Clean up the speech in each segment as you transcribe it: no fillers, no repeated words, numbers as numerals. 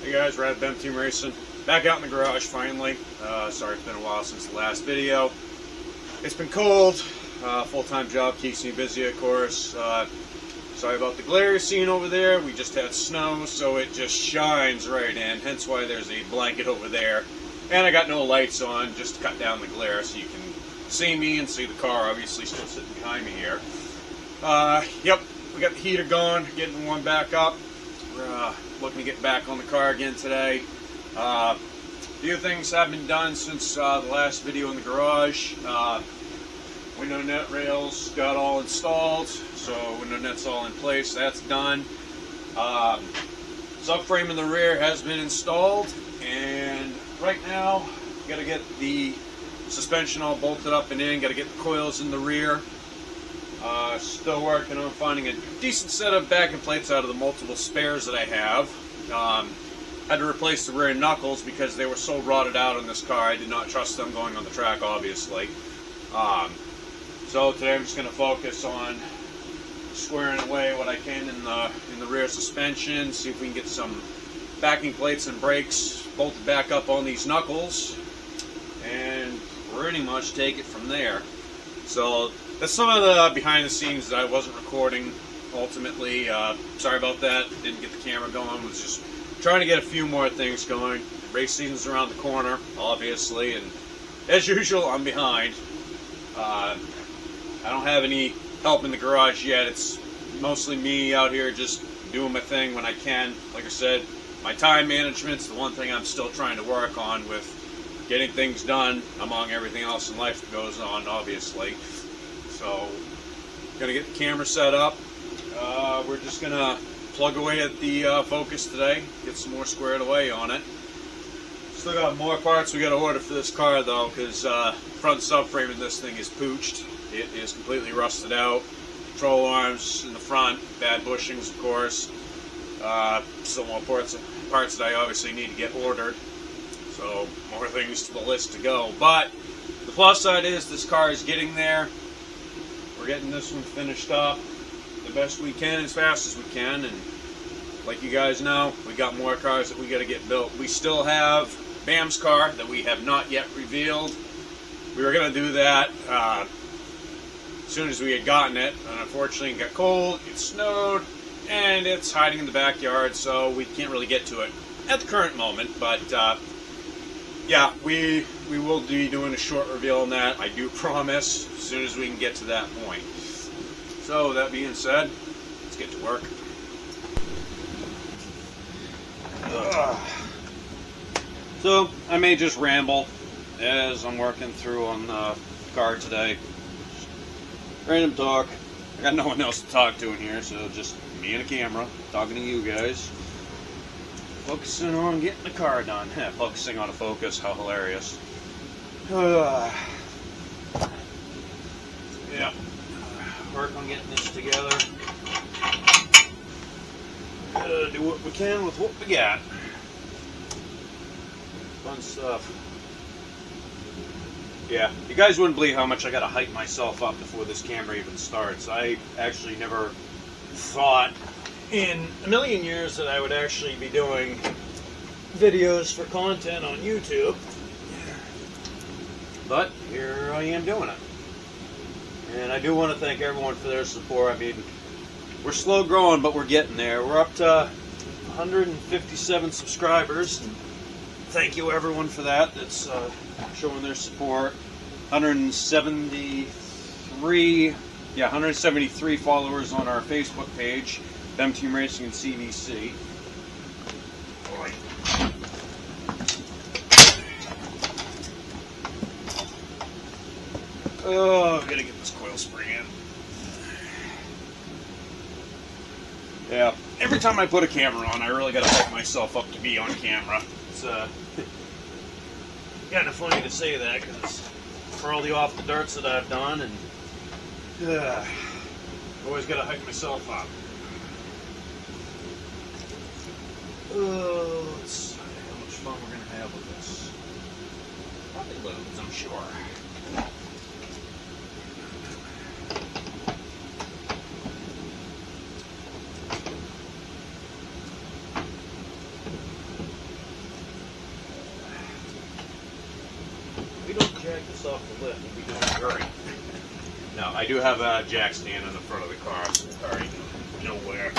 Hey guys, Rad Bem Team Racing. Back out in the garage finally. Sorry it's been a while since the last video. It's been cold. Full-time job keeps me busy, of course. Sorry about the glare you're seeing over there. We just had snow, so it just shines right in. Hence why there's a blanket over there. And I got no lights on, just to cut down the glare so you can see me and see the car, obviously still sitting behind me here. Yep, we got the heater going, getting one back up. We're looking to get back on the car again today. A few things have been done since the last video in the garage. Window net rails got all installed, so window net's all in place. That's done. Subframe in the rear has been installed, and right now got to get the suspension all bolted up and in. Got to get the coils in the rear. Still working on finding a decent set of backing plates out of the multiple spares that I have. Had to replace the rear knuckles because they were so rotted out on this car. I did not trust them going on the track, obviously. So today I'm just going to focus on squaring away what I can in the rear suspension. See if we can get some backing plates and brakes bolted back up on these knuckles, and pretty much take it from there. So that's some of the behind the scenes that I wasn't recording ultimately. Sorry about that. Didn't get the camera going. Was just trying to get a few more things going. Race season's around the corner, obviously, and as usual, I'm behind. I don't have any help in the garage yet. It's mostly me out here just doing my thing when I can. Like I said, my time management's the one thing I'm still trying to work on with getting things done among everything else in life that goes on, obviously. So, gonna get the camera set up. We're just gonna plug away at the Focus today, get some more squared away on it. Still got more parts we gotta order for this car though, because front subframe in this thing is pooched. It is completely rusted out. Control arms in the front, bad bushings, of course. Still more parts that I obviously need to get ordered. So more things to the list to go. But the plus side is this car is getting there. We're getting this one finished up the best we can, as fast as we can. And like you guys know, we got more cars that we got to get built. We still have Bam's car that we have not yet revealed. We were going to do that as soon as we had gotten it, and unfortunately it got cold, it snowed, and it's hiding in the backyard, so we can't really get to it at the current moment. But yeah, we will be doing a short reveal on that, I do promise, as soon as we can get to that point. So that being said, let's get to work. So I may just ramble as I'm working through on the car today. Random talk. I got no one else to talk to in here, so just me and a camera talking to you guys. Focusing on getting the car done. Focusing on a Focus, how hilarious. Yeah. Work on getting this together. Do what we can with what we got. Fun stuff. Yeah, you guys wouldn't believe how much I gotta hype myself up before this camera even starts. I actually never thought in a million years that I would actually be doing videos for content on YouTube. But here I am doing it. And I do want to thank everyone for their support. I mean, we're slow growing, but we're getting there. We're up to 157 subscribers. Thank you everyone for that. That's showing their support. 173 followers on our Facebook page, Bem Team Racing and CVC. Oh, I gotta get this coil spring in. Yeah, every time I put a camera on, I really gotta hype myself up to be on camera. It's kind of funny to say that, because for all the off the darts that I've done, and always gotta hype myself up. Let's see how much fun we're gonna have with this. Probably loads, I'm sure. off the lift, we'll be doing great. Now, I do have a jack stand on the front of the car, so the car ain't nowhere.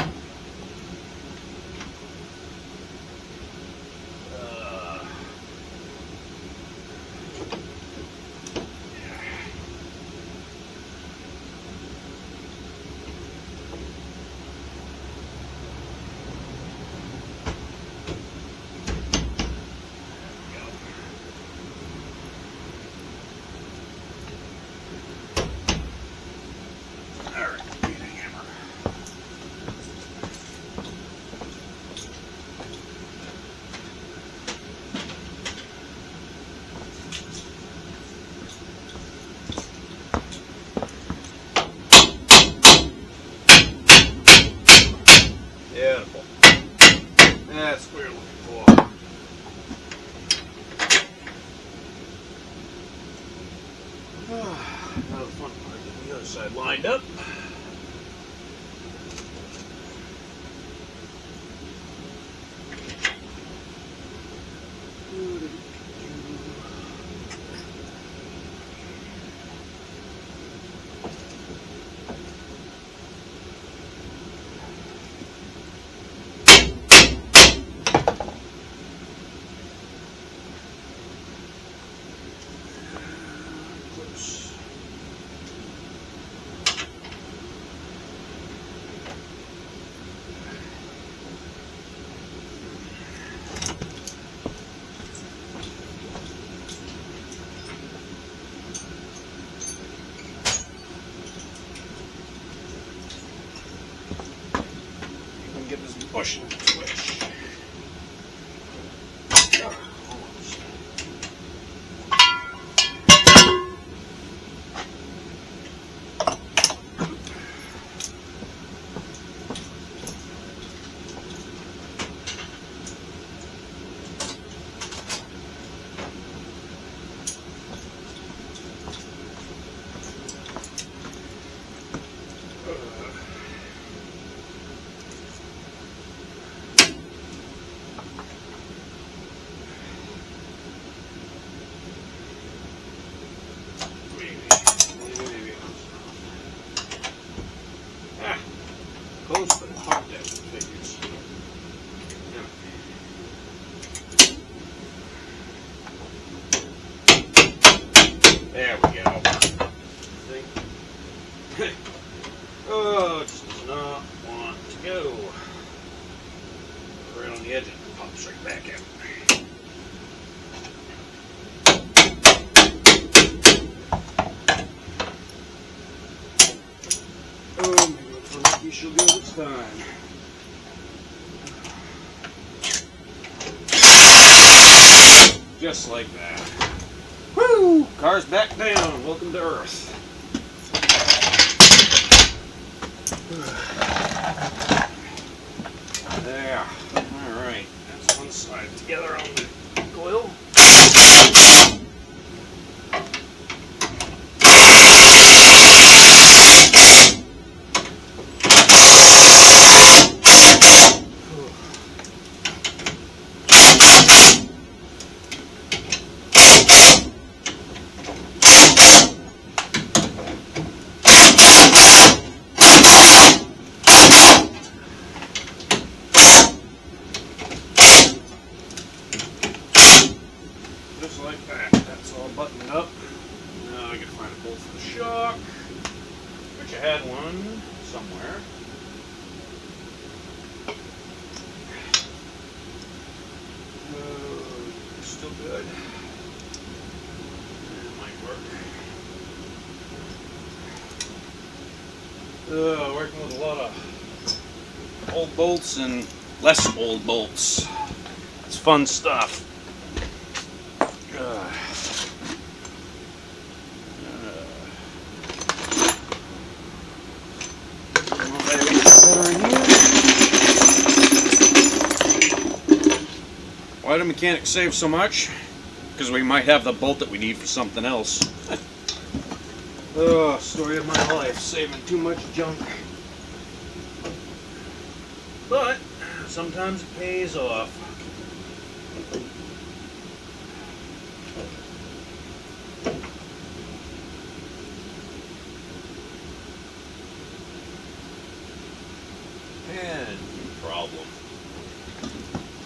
Beautiful. That's what we're looking for. Now the fun part, getting the other side lined up. Get this push switch. Close, but it's hard to figures. There we go. See? Oh, it just does not want to go. Right on the edge, it pops right back out. Oh, maybe it's lucky she'll go this time. Just like that. Woo! Car's back down. Welcome to Earth. There. Alright. That's one side together on the coil. Just like that. That's all buttoned up. Now I gotta find a bolt for the shock, which I had one somewhere. Still good. It might work. Working with a lot of old bolts and less old bolts. It's fun stuff. Why do mechanics save so much? Because we might have the bolt that we need for something else. Oh, story of my life, saving too much junk. But sometimes it pays off. And problem.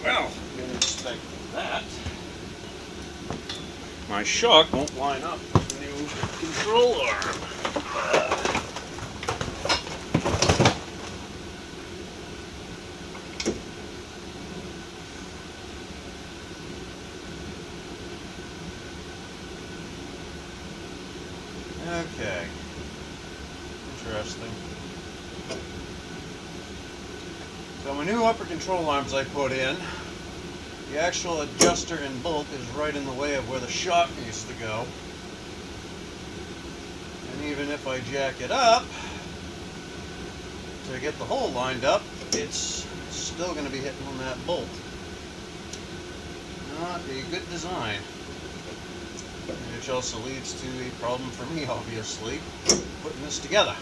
Well, I'm going to expect that. My shock won't line up with the new control arm. Okay. Interesting. So my new upper control arms I put in, the actual adjuster and bolt is right in the way of where the shock needs to go. And even if I jack it up to get the hole lined up, it's still going to be hitting on that bolt. Not a good design. Which also leads to a problem for me, obviously, putting this together.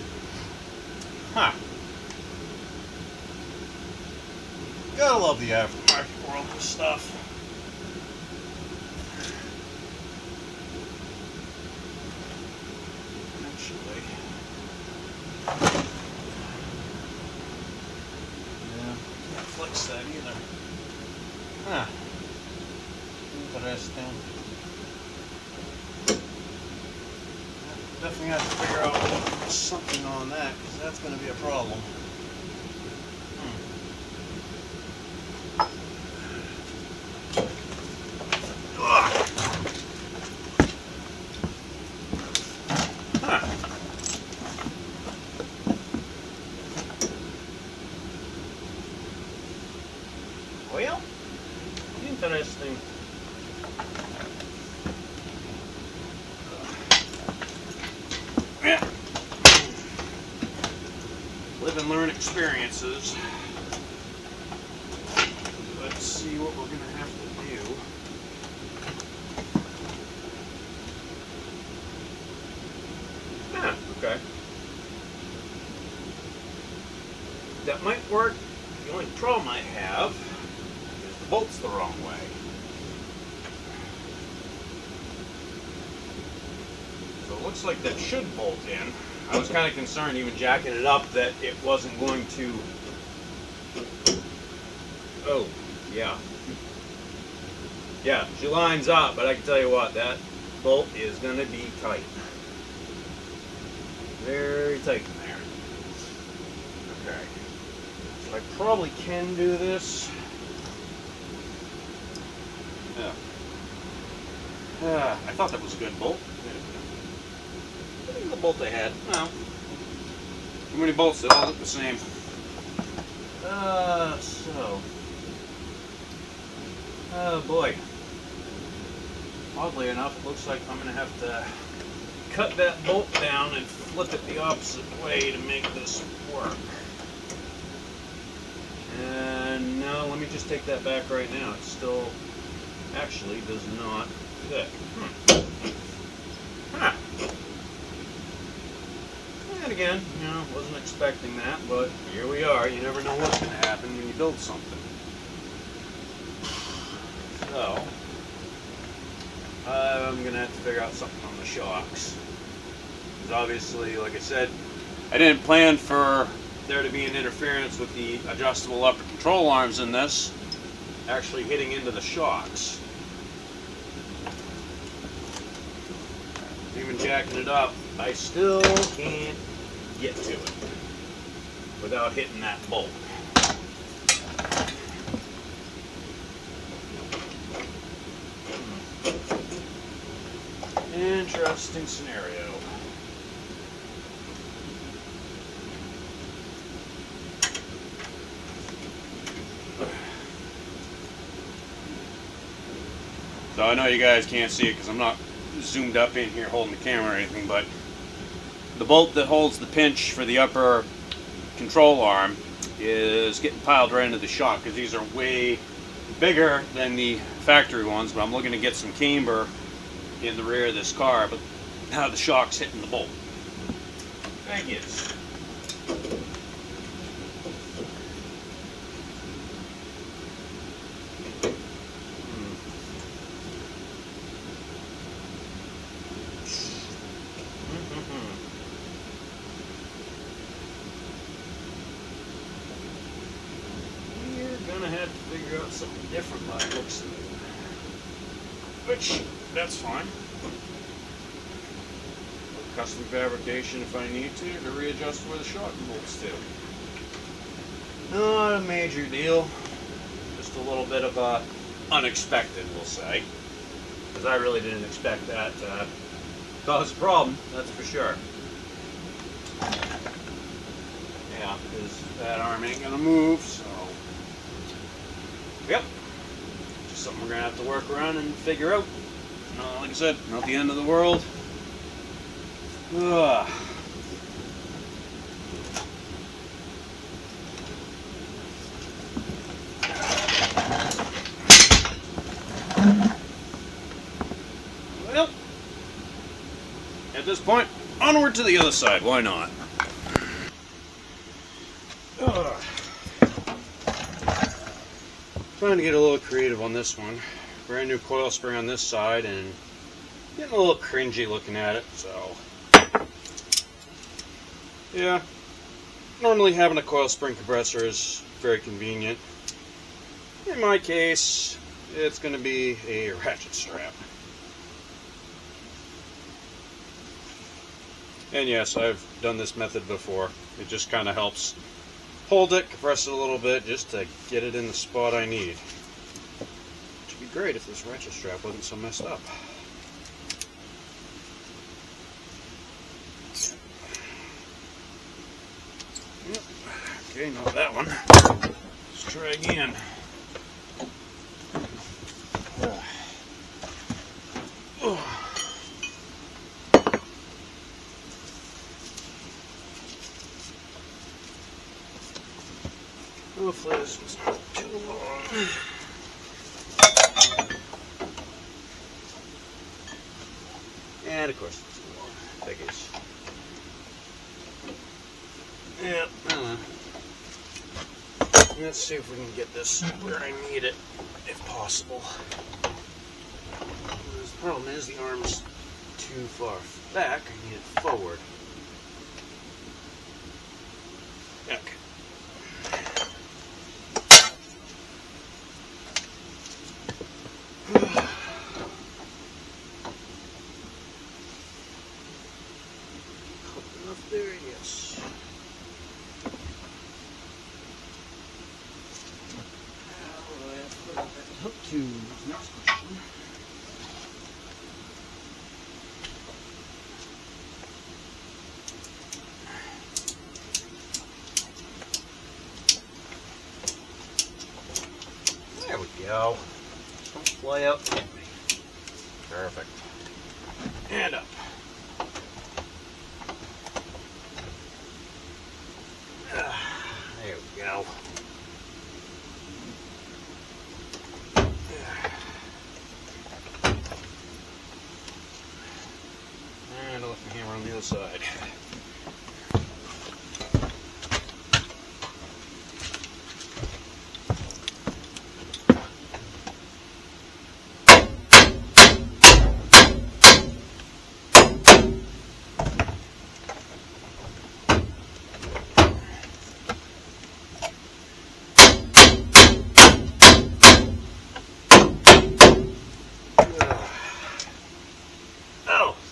Huh. Gotta love the aftermarket world of stuff. Actually, yeah, can't flex that either. Huh. Interesting. Definitely have to figure out something on that, because that's going to be a problem. Well, interesting. Live and learn experiences. Let's see what we're going to have to do. Okay. That might work. The only problem I have is the bolt's the wrong way. So it looks like that should bolt in. I was kind of concerned even jacking it up that it wasn't going to... Oh, yeah. Yeah, she lines up, but I can tell you what, that bolt is going to be tight. Very tight in there. Okay. So I probably can do this. Yeah. I thought that was a good bolt. The bolt I had. No. Too many bolts, they all look the same. Oh boy. Oddly enough, it looks like I'm going to have to cut that bolt down and flip it the opposite way to make this work. And no, let me just take that back right now. It still actually does not fit. Huh. And again, you know, wasn't expecting that, but here we are. You never know what's going to happen when you build something. So, I'm going to have to figure out something on the shocks. Because obviously, like I said, I didn't plan for there to be an interference with the adjustable upper control arms in this actually hitting into the shocks. Even jacking it up, I still can't get to it without hitting that bolt. Interesting scenario. So I know you guys can't see it because I'm not zoomed up in here holding the camera or anything, but the bolt that holds the pinch for the upper control arm is getting piled right into the shock because these are way bigger than the factory ones, but I'm looking to get some camber in the rear of this car, but now the shock's hitting the bolt. Thank you. had to figure out something different by the looks of it. Which, that's fine. Custom fabrication if I need to readjust where the shot bolts to. Not a major deal. Just a little bit of unexpected, we'll say. Because I really didn't expect that to cause a problem, that's for sure. Yeah, because that arm ain't gonna move, so. Yep. Just something we're gonna have to work around and figure out. Like I said, not the end of the world. Ugh. Well, at this point, onward to the other side. Why not? Ugh. Trying to get a little creative on this one. Brand new coil spring on this side, and getting a little cringy looking at it. So, yeah. Normally having a coil spring compressor is very convenient. In my case, it's going to be a ratchet strap. And yes, I've done this method before. It just kind of helps hold it, compress it a little bit, just to get it in the spot I need. Which would be great if this ratchet strap wasn't so messed up. Yep. Okay, not that one. Let's try again. Hopefully this was not too long. And of course it's too long. Figures. Yeah, I don't know. Let's see if we can get this where I need it, if possible. The problem is the arm's too far back. I need it forward. Okay. Enough there, yes. Hook to next question. There we go. Don't fly out and hit me. Perfect. And up. There we go. And I'll lift the hammer on the other side.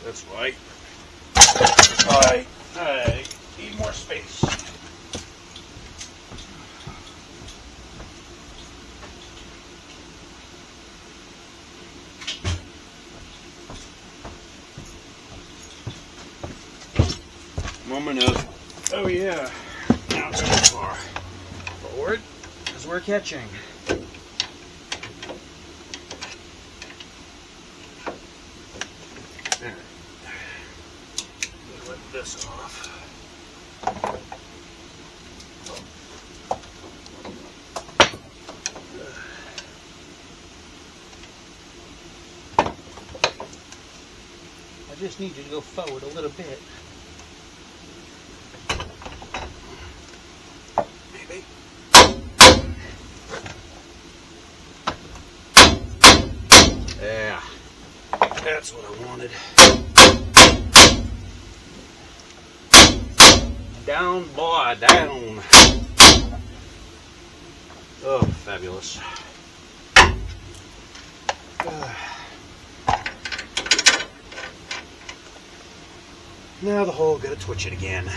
That's why I need more space. Moment of, oh yeah, now it's too far forward because we're catching. There. Let this off. I just need you to go forward a little bit. Maybe. Yeah. That's what I wanted. Down, boy, down. Oh, fabulous. Now the hole, gotta twitch it again.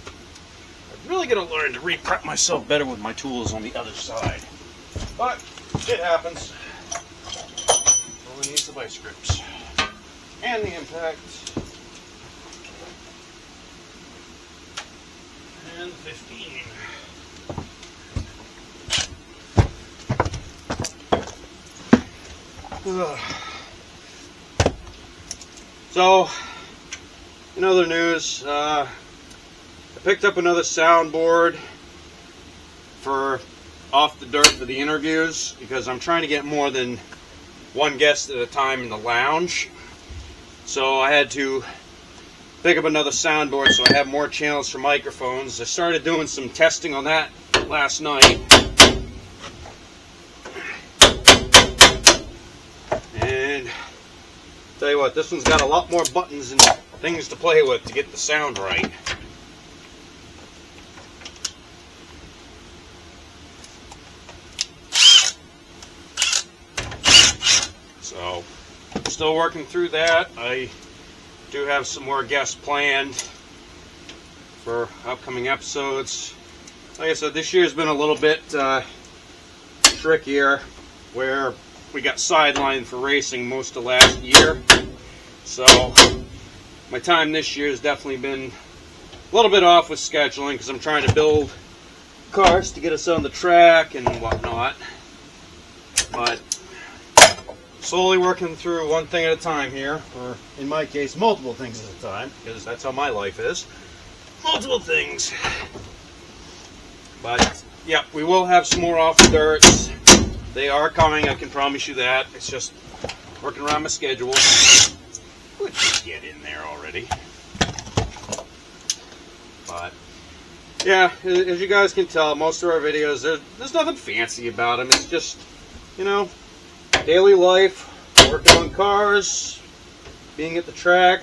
I'm really gonna learn to re-prep myself better with my tools on the other side. But it happens. Only needs the vice grips. And the impact. And 15. So, in other news, I picked up another soundboard for Off the Dirt for the interviews because I'm trying to get more than one guest at a time in the lounge. So I had to pick up another soundboard so I have more channels for microphones. I started doing some testing on that last night. And tell you what, this one's got a lot more buttons and things to play with to get the sound right. So, still working through that. I do have some more guests planned for upcoming episodes. Like I said, this year's been a little bit trickier, where we got sidelined for racing most of last year. So my time this year has definitely been a little bit off with scheduling because I'm trying to build cars to get us on the track and whatnot. But slowly working through one thing at a time here, or in my case, multiple things at a time, because that's how my life is. Multiple things. But yeah, we will have some more Off the Dirts. They are coming, I can promise you that. It's just working around my schedule. Would you get in there already? But yeah, as you guys can tell, most of our videos, there's nothing fancy about them. It's just, you know, daily life, working on cars, being at the track,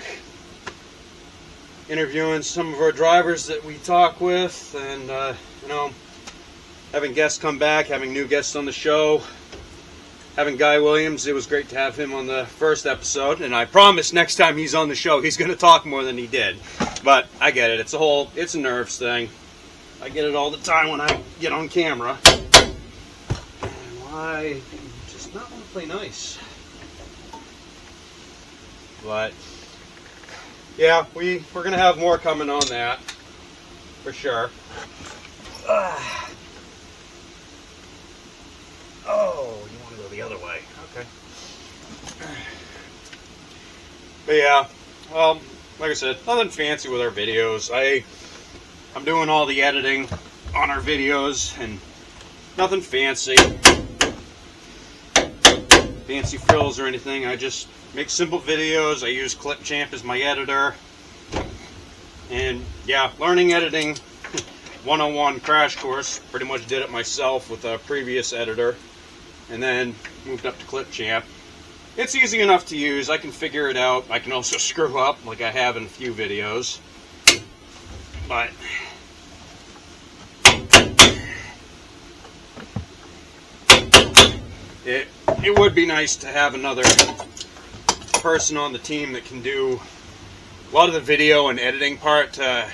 interviewing some of our drivers that we talk with, and you know, having guests come back, having new guests on the show, having Guy Williams. It was great to have him on the first episode, and I promise next time he's on the show, he's going to talk more than he did. But I get it. It's a nerves thing. I get it all the time when I get on camera. And why just not want to play nice? But yeah, we're going to have more coming on that for sure. Oh, you want to go the other way. Okay. But yeah, well, like I said, nothing fancy with our videos. I'm doing all the editing on our videos, and nothing fancy. Fancy frills or anything. I just make simple videos. I use Clipchamp as my editor. And yeah, learning editing 101 crash course. Pretty much did it myself with a previous editor, and then moved up to Clipchamp. It's easy enough to use. I can figure it out. I can also screw up like I have in a few videos. But it would be nice to have another person on the team that can do a lot of the video and editing part to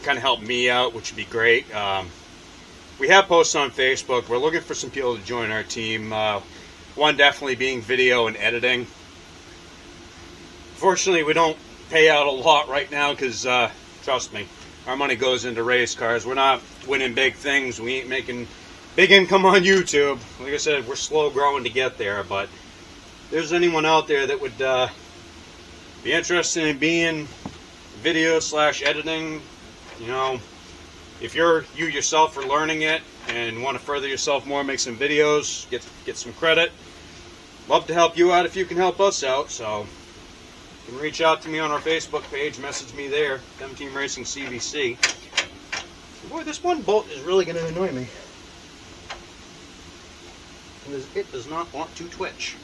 kind of help me out, which would be great. We have posts on Facebook. We're looking for some people to join our team. One definitely being video and editing. Fortunately, we don't pay out a lot right now because, trust me, our money goes into race cars. We're not winning big things. We ain't making big income on YouTube. Like I said, we're slow growing to get there. But if there's anyone out there that would be interested in being video/editing, you know, if you yourself are learning it and want to further yourself more, make some videos, get some credit, love to help you out if you can help us out. So you can reach out to me on our Facebook page, message me there, M-Team Racing CVC. Boy, this one bolt is really going to annoy me, because it does not want to twitch.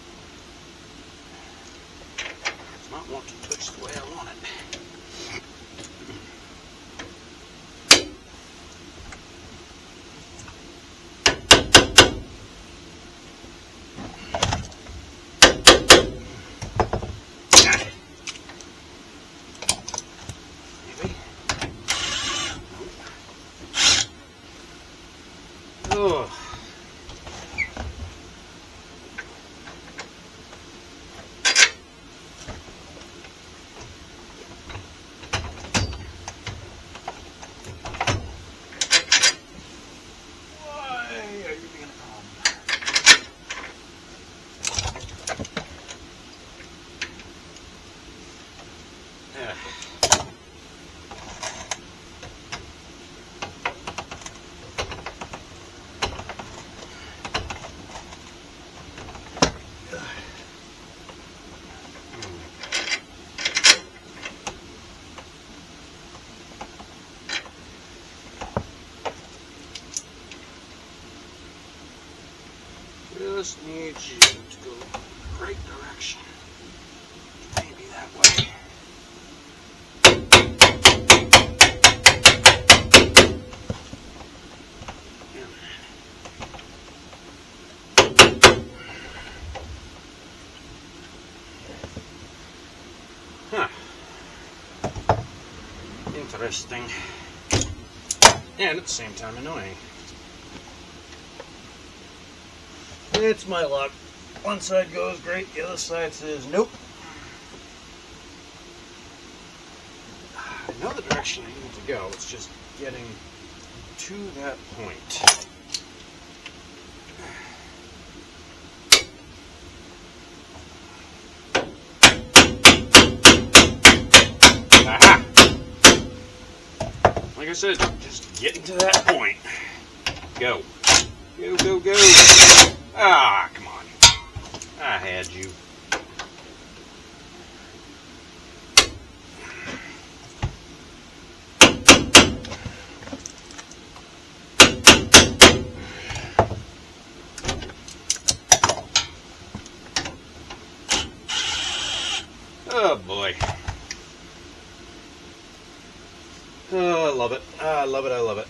It does not want to twitch the way I want it. Ugh. Just need you to go the right direction. Maybe that way. Huh. Interesting. And at the same time annoying. It's my luck. One side goes great, the other side says nope. I know the direction I need to go, it's just getting to that point. Aha! Like I said, just getting to that point. Go. Go, go, go. Ah, come on. I had you. Oh boy. Oh, I love it. I love it. I love it.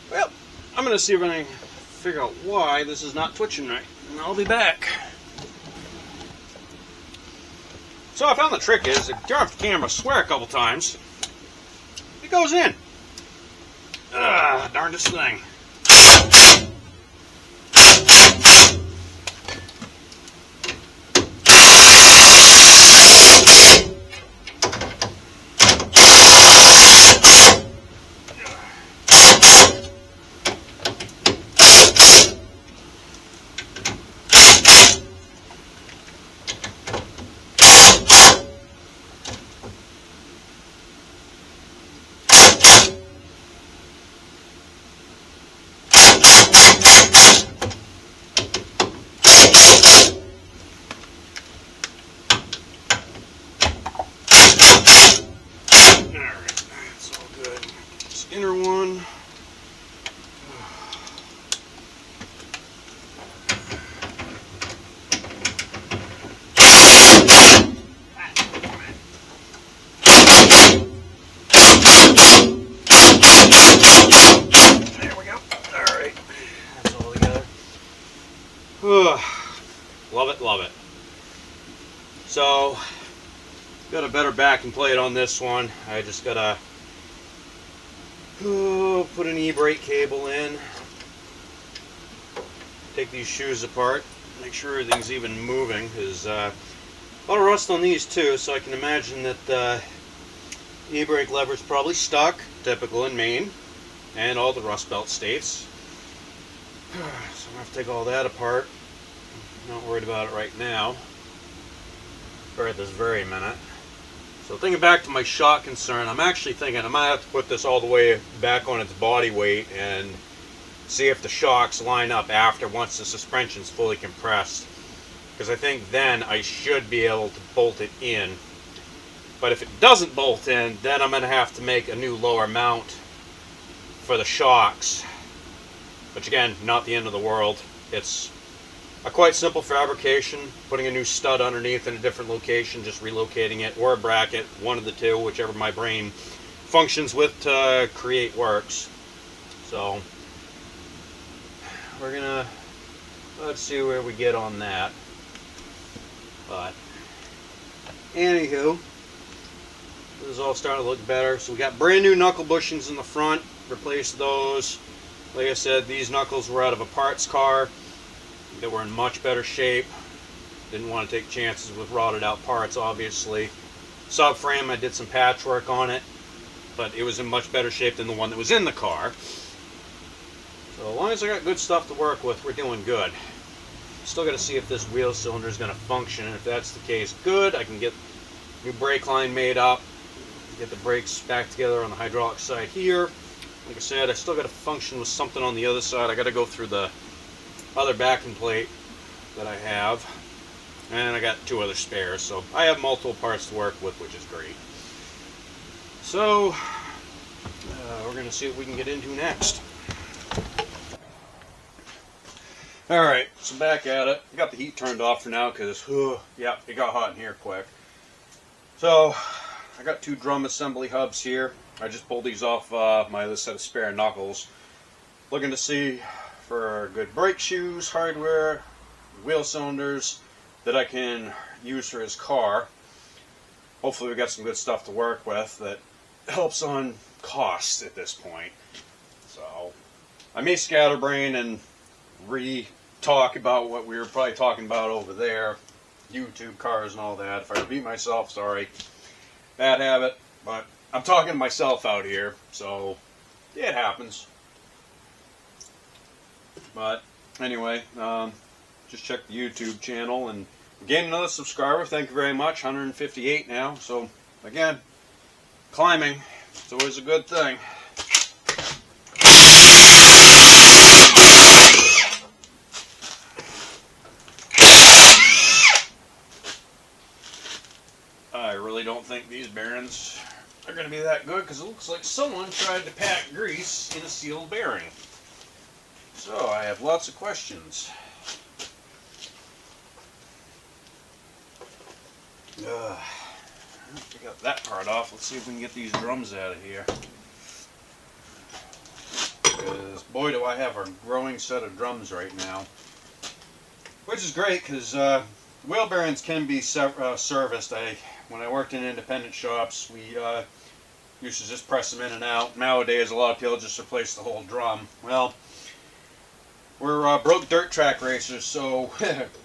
Well, I'm going to see if I can figure out why this is not twitching right, and I'll be back. So I found the trick is, if you turn off the camera, swear a couple times, it goes in. Darndest thing. Inner one. There we go. All right. That's all together. Love it, love it. So, got a better backing plate on this one. I just gotta put an e-brake cable in, take these shoes apart, make sure everything's even moving. There's a lot of rust on these too, so I can imagine that the e-brake lever's probably stuck, typical in Maine, and all the Rust Belt states. So I'm going to have to take all that apart. Not worried about it right now, or at this very minute. So thinking back to my shock concern, I'm actually thinking I might have to put this all the way back on its body weight and see if the shocks line up after once the suspension's fully compressed. Because I think then I should be able to bolt it in. But if it doesn't bolt in, then I'm going to have to make a new lower mount for the shocks. Which again, not the end of the world. It's a quite simple fabrication, putting a new stud underneath in a different location, just relocating it, or a bracket, one of the two, whichever my brain functions with to create works. So we're gonna, let's see where we get on that. But anywho, This is all starting to look better. So we got brand new knuckle bushings in the front. Replaced those. Like I said, these knuckles were out of a parts car. They were in much better shape. Didn't want to take chances with rotted out parts, obviously. Subframe, I did some patchwork on it, but it was in much better shape than the one that was in the car. So as long as I got good stuff to work with, we're doing good. Still got to see if this wheel cylinder is going to function, and if that's the case, good. I can get new brake line made up, get the brakes back together on the hydraulic side here. Like I said, I still got to function with something on the other side. I got to go through the other backing plate that I have, and I got 2 other spares, so I have multiple parts to work with, which is great. So we're going to see what we can get into next. Alright, so back at it. I got the heat turned off for now because, yeah, it got hot in here quick. So, I got 2 drum assembly hubs here. I just pulled these off my other set of spare knuckles. Looking to see for good brake shoes, hardware, wheel cylinders that I can use for his car. Hopefully we got some good stuff to work with that helps on cost at this point. So, I may scatterbrain and re-talk about what we were probably talking about over there. YouTube, cars, and all that. If I repeat myself, sorry. Bad habit, but I'm talking to myself out here, so yeah, it happens. But anyway, just check the YouTube channel and gained another subscriber. Thank you very much. 158 now. So again, climbing. It's always a good thing. I really don't think these bearings are going to be that good because it looks like someone tried to pack grease in a sealed bearing. So I have lots of questions. We got that part off. Let's see if we can get these drums out of here. Because boy, do I have a growing set of drums right now. Which is great because wheel bearings can be serviced. When I worked in independent shops, we used to just press them in and out. Nowadays, a lot of people just replace the whole drum. Well, we're broke dirt track racers, so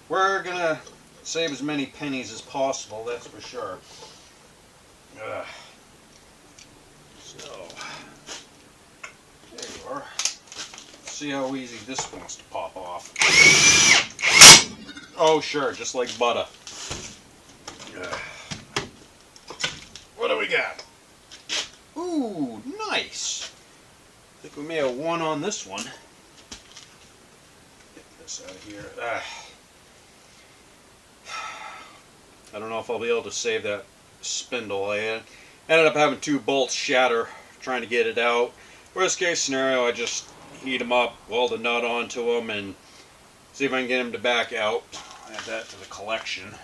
we're going to save as many pennies as possible, that's for sure. So, there you are. Let's see how easy this wants to pop off. Oh, sure, just like butter. What do we got? Ooh, nice. I think we may have won on this one. Get this out of here. I don't know if I'll be able to save that spindle. I ended up having 2 bolts shatter trying to get it out. Worst case scenario, I just heat them up, weld a nut onto them, and see if I can get them to back out. Add that to the collection.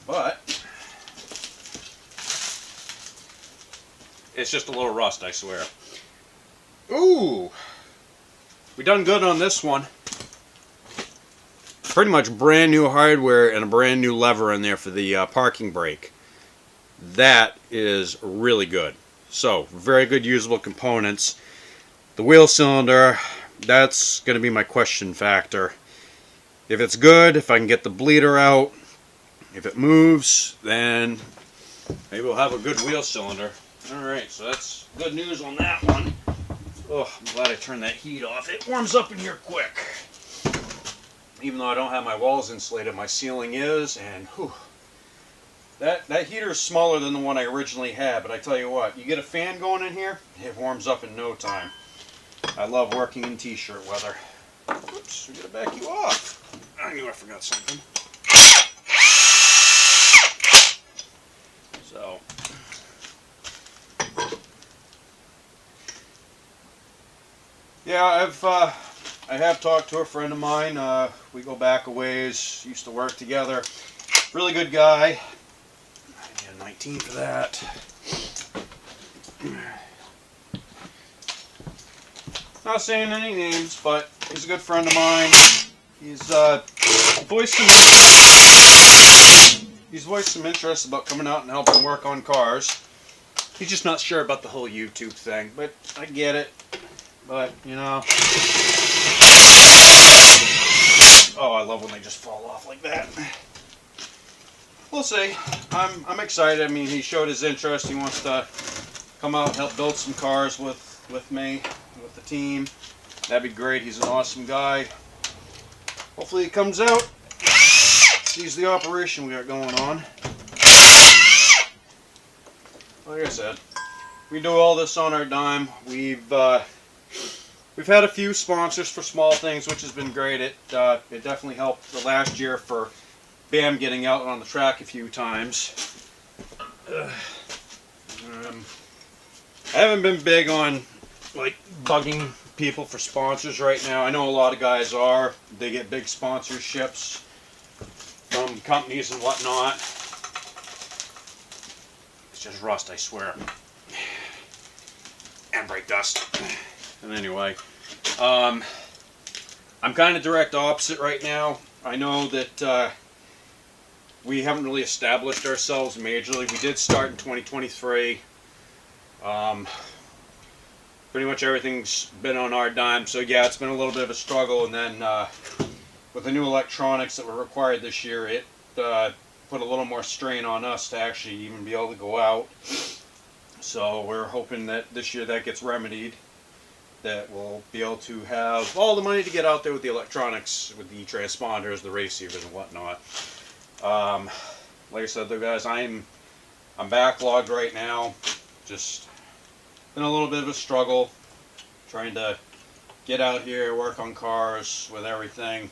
But it's just a little rust, I swear. Ooh! We done good on this one. Pretty much brand new hardware and a brand new lever in there for the parking brake. That is really good. So, very good usable components. The wheel cylinder, that's going to be my question factor. If it's good, if I can get the bleeder out, if it moves, then maybe we'll have a good wheel cylinder. Alright, so that's good news on that one. Oh, I'm glad I turned that heat off. It warms up in here quick. Even though I don't have my walls insulated, my ceiling is, and whew, that heater is smaller than the one I originally had, but I tell you what, you get a fan going in here, it warms up in no time. I love working in t-shirt weather. Oops, we gotta back you off. I knew I forgot something. So, yeah, I have talked to a friend of mine. We go back a ways. Used to work together. Really good guy. I need a 19 for that. Not saying any names, but he's a good friend of mine. He's voiced some he's voiced some interest about coming out and helping work on cars. He's just not sure about the whole YouTube thing, but I get it. But, you know. Oh, I love when they just fall off like that. We'll see. I'm excited. I mean, he showed his interest. He wants to come out and help build some cars with me, with the team. That'd be great. He's an awesome guy. Hopefully he comes out, sees the operation we got going on. Like I said, we do all this on our dime. We've had a few sponsors for small things, which has been great. It definitely helped the last year for Bam getting out on the track a few times. I haven't been big on like bugging people for sponsors right now. I know a lot of guys are. They get big sponsorships from companies and whatnot. It's just rust, I swear. And brake dust. And anyway, I'm kind of direct opposite right now. I know that we haven't really established ourselves majorly. We did start in 2023. Pretty much everything's been on our dime, so yeah, it's been a little bit of a struggle. And then with the new electronics that were required this year, it put a little more strain on us to actually even be able to go out. So we're hoping that this year that gets remedied, that we'll be able to have all the money to get out there with the electronics, with the transponders, the receivers, and whatnot. Like I said, though, guys, I'm backlogged right now. Just been a little bit of a struggle trying to get out here, work on cars with everything.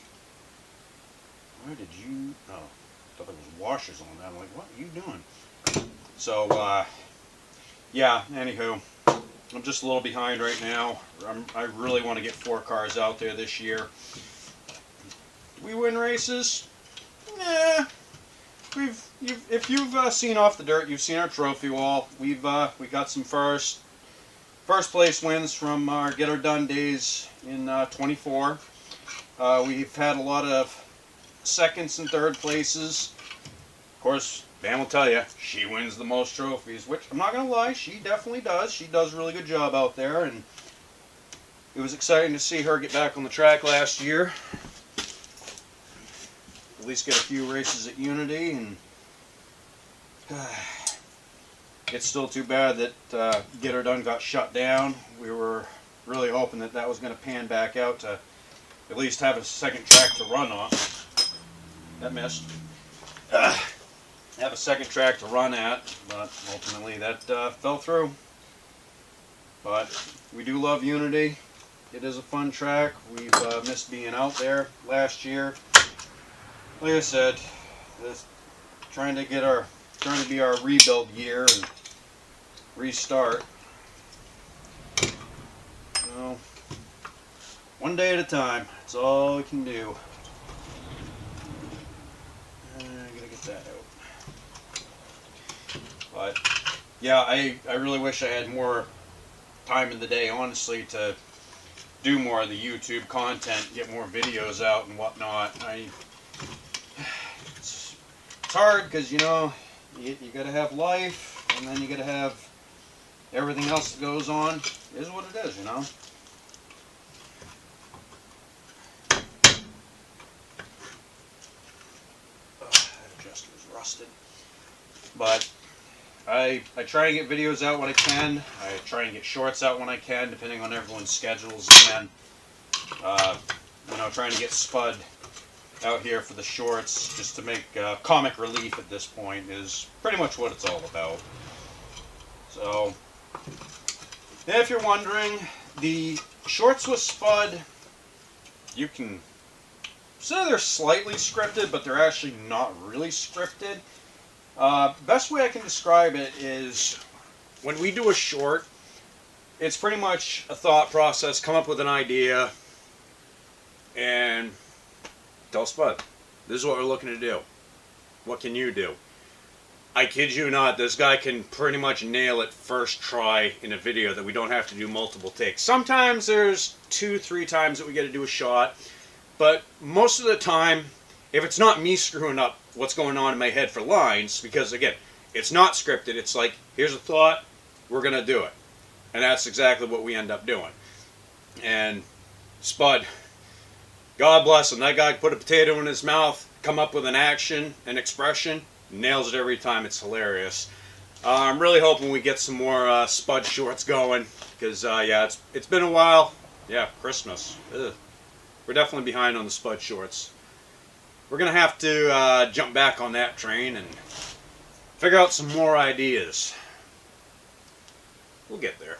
Where did you? Oh, I thought there was washers on that. I'm like, what are you doing? So, yeah. Anywho, I'm just a little behind right now. I really want to get 4 cars out there this year. Do we win races? Nah. If you've seen Off the Dirt, you've seen our trophy wall. We got some first place wins from our Get Her Done days in 24. We've had a lot of seconds and third places. Of course, Van will tell you she wins the most trophies, which I'm not gonna lie, she definitely does. She does a really good job out there, and it was exciting to see her get back on the track last year. At least get a few races at Unity, and it's still too bad that Get Her Done got shut down. We were really hoping that that was going to pan back out to at least have a second track to run on. That missed. Have a second track to run at, but ultimately that fell through. But we do love Unity. It is a fun track. We've missed being out there last year. Like I said, trying to be our rebuild year and restart. So, one day at a time. That's all we can do. I'm gonna get that out. But yeah, I really wish I had more time in the day, honestly, to do more of the YouTube content, get more videos out and whatnot. It's hard because, you know, you got to have life, and then you got to have everything else that goes on. It is what it is, you know. Oh, that adjuster is rusted. But I try and get videos out when I can. I try and get shorts out when I can, depending on everyone's schedules. And you know, trying to get Spud out here for the shorts, just to make comic relief at this point, is pretty much what it's all about. So, if you're wondering, the shorts with Spud, you can say they're slightly scripted, but they're actually not really scripted. Best way I can describe it is, when we do a short, it's pretty much a thought process, come up with an idea, and tell Spud, this is what we're looking to do. What can you do? I kid you not, this guy can pretty much nail it first try in a video that we don't have to do multiple takes. Sometimes there's 2-3 times that we get to do a shot, but most of the time if it's not me screwing up what's going on in my head for lines, because again, it's not scripted. It's like, here's a thought, we're going to do it. And that's exactly what we end up doing. And Spud, God bless him, that guy put a potato in his mouth, come up with an action, an expression, nails it every time. It's hilarious. I'm really hoping we get some more Spud shorts going, because yeah, it's been a while. Yeah, Christmas. Ugh. We're definitely behind on the Spud shorts. We're gonna have to jump back on that train and figure out some more ideas. We'll get there.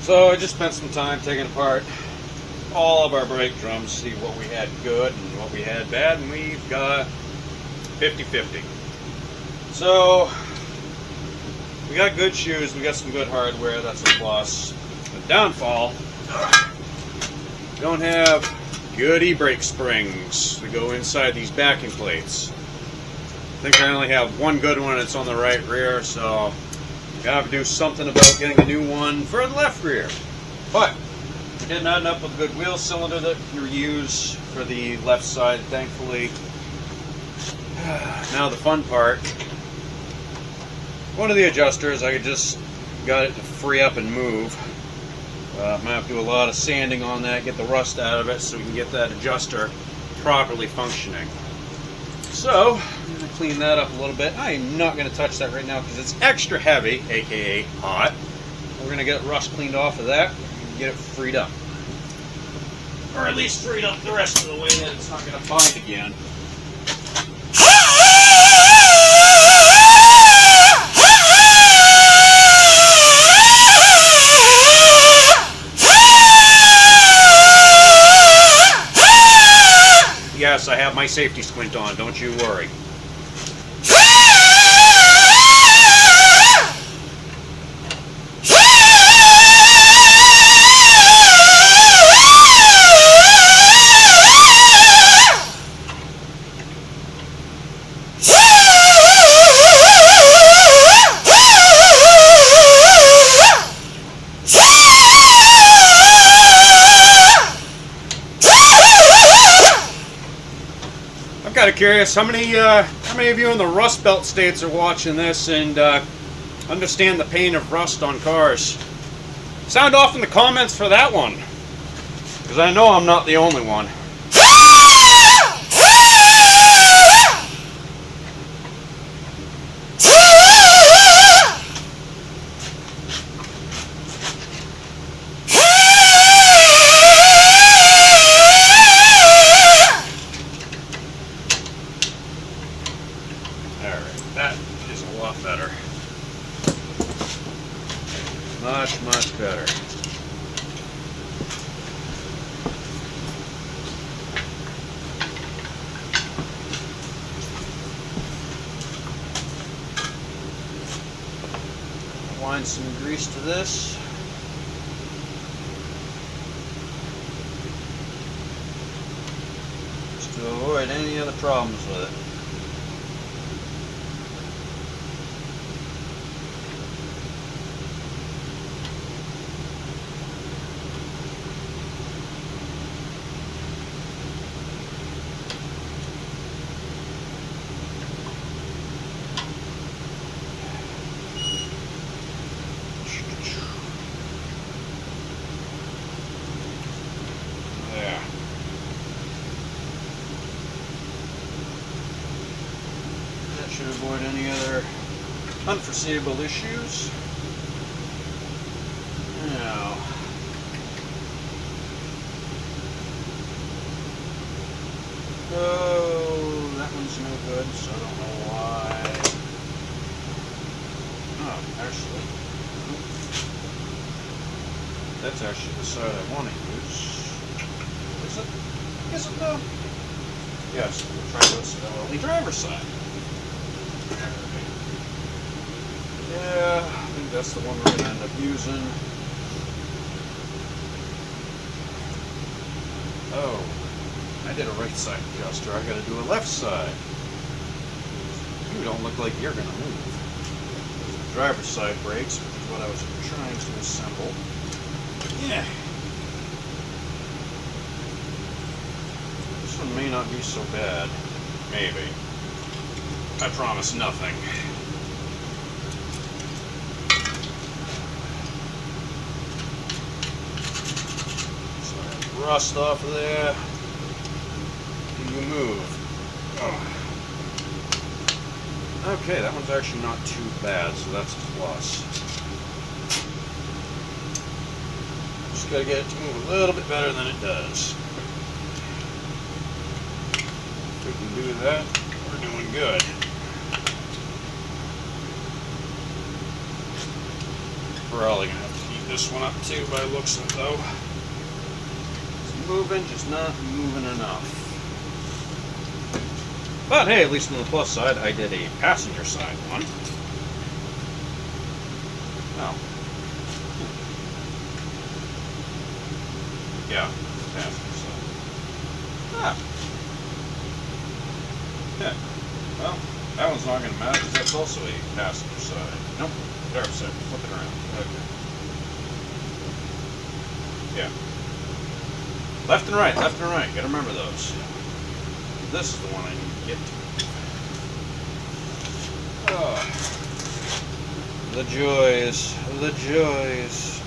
So I just spent some time taking apart all of our brake drums, see what we had good and what we had bad, and we've got 50-50. So we got good shoes, we got some good hardware, that's a plus. The downfall, we don't have good e-brake springs to go inside these backing plates. I think I only have one good one, it's on the right rear, so gotta do something about getting a new one for the left rear. But we did not end up with a good wheel cylinder that you use for the left side, thankfully. Now the fun part. One of the adjusters, I just got it to free up and move. Might have to do a lot of sanding on that, get the rust out of it so we can get that adjuster properly functioning. So, I'm going to clean that up a little bit. I am not going to touch that right now because it's extra heavy, aka hot. We're going to get rust cleaned off of that and get it freed up. Or at least freed up the rest of the way that it's not going to bind again. Yes, I have my safety squint on, don't you worry. I'm kind of curious, how many of you in the Rust Belt states are watching this and understand the pain of rust on cars? Sound off in the comments for that one, because I know I'm not the only one. Better. Much better. Wind some grease to this. Just to avoid any other problems with it. Should avoid any other unforeseeable issues. Now, oh, that one's no good, so I don't know why. Oh, actually, that's actually the side I want to use. Is it? Is it though? Yes, we'll try this on the driver's side. Yeah, I think that's the one we're going to end up using. Oh, I did a right side adjuster. I got to do a left side. You don't look like you're going to move. The driver's side brakes, which is what I was trying to assemble. Yeah, one may not be so bad. Maybe. I promise nothing. So rust off of there. You move. Oh. Okay, that one's actually not too bad, so that's a plus. Just gotta get it to move a little bit better than it does. If we can do that, we're doing good. Probably gonna have to heat this one up too by the looks of it though. It's moving, just not moving enough. But hey, at least on the plus side, I did a passenger side one. Oh. Yeah, passenger side. Ah. Yeah. Well, that one's not going to matter because that's also a passenger side. Nope. Driver's side. Flip it around. Okay. Yeah. Left and right, left and right. Gotta remember those. This is the one I need to get to. Oh. The joys. The joys.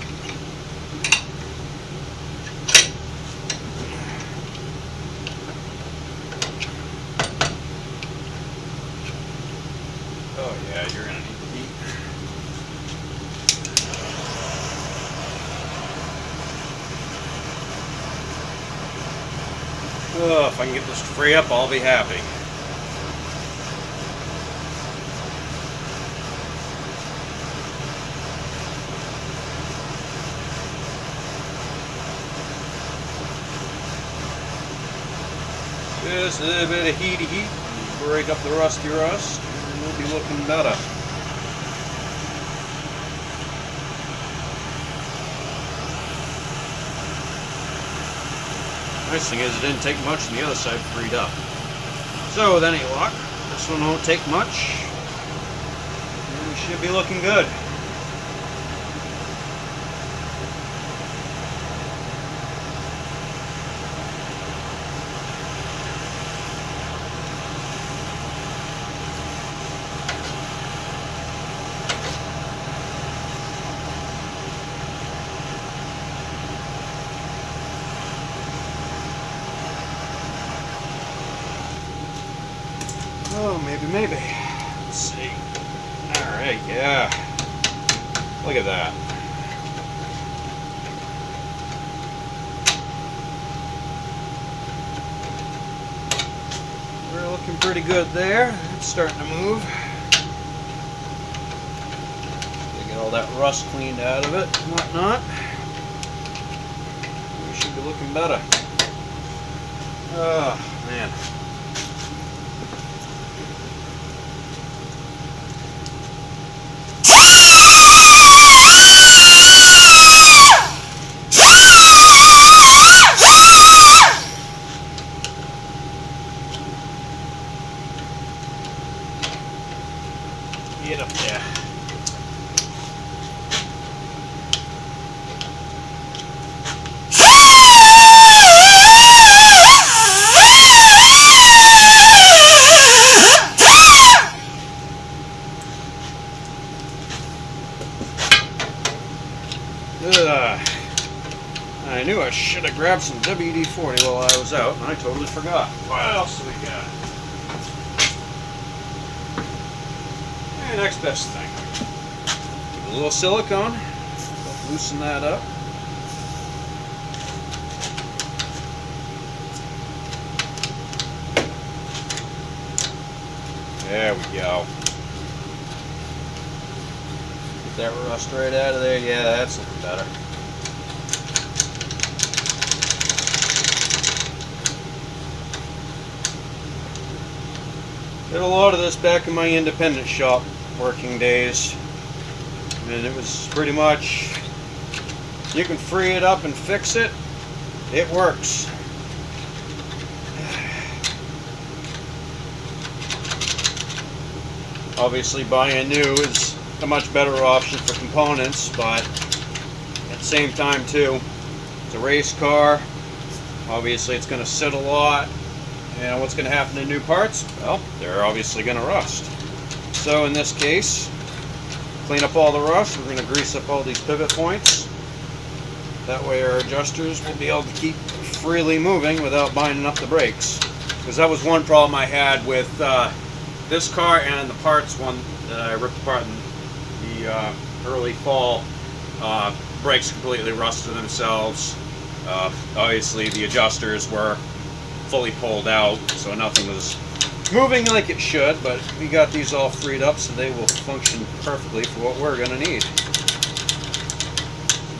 Oh yeah, you're gonna need to eat. Oh, if I can get this to free up, I'll be happy. Just a little bit of heat, break up the rusty rust, and we'll be looking better. Nice thing is it didn't take much and the other side freed up. So with any luck, this one won't take much. And we should be looking good. Oh, maybe. Let's see. Alright, yeah. Look at that. We're looking pretty good there. It's starting to move. Get all that rust cleaned out of it and whatnot. We should be looking better. Oh, man. Get up there. I knew I should have grabbed some WD-40 while I was out, and I totally forgot. What else do we got? And next best thing. A little silicone. Loosen that up. There we go. Get that rust right out of there. Yeah, that's looking better. Did a lot of this back in my independent shop working days, and it was pretty much, you can free it up and fix it, it works. Obviously buying new is a much better option for components, but at the same time too, it's a race car, obviously it's going to sit a lot, And what's going to happen to new parts? Well, they're obviously going to rust. So in this case, clean up all the rust. We're going to grease up all these pivot points. That way our adjusters will be able to keep freely moving without binding up the brakes. Because that was one problem I had with this car and the parts one that I ripped apart in the early fall. Brakes completely rusted themselves. Obviously the adjusters were fully pulled out, so nothing was moving like it should, but we got these all freed up so they will function perfectly for what we're going to need.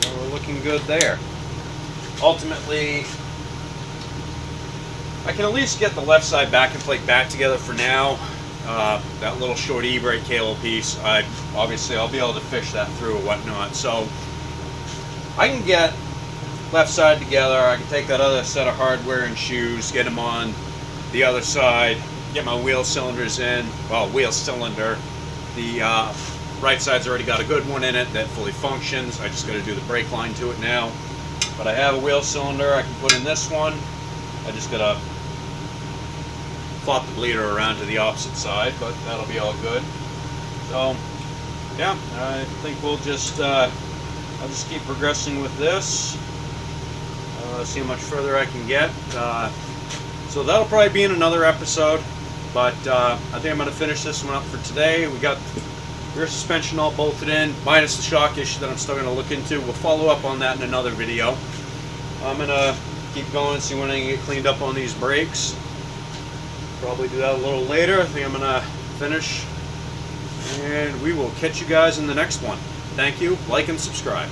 So we're looking good there. Ultimately, I can at least get the left side backing plate back together for now. That little short e-brake cable piece, obviously I'll be able to fish that through or whatnot. So I can get left side together. I can take that other set of hardware and shoes, get them on the other side, get my wheel cylinders in. Well, wheel cylinder. The right side's already got a good one in it that fully functions. I just got to do the brake line to it now. But I have a wheel cylinder I can put in this one. I just got to flop the bleeder around to the opposite side, but that'll be all good. So yeah, I think we'll just I'll just keep progressing with this. See how much further I can get. So that'll probably be in another episode, but I think I'm going to finish this one up for today. We got rear suspension all bolted in, minus the shock issue that I'm still going to look into. We'll follow up on that in another video. I'm going to keep going and see when I can get cleaned up on these brakes. Probably do that a little later. I think I'm going to finish, and we will catch you guys in the next one. Thank you, like and subscribe.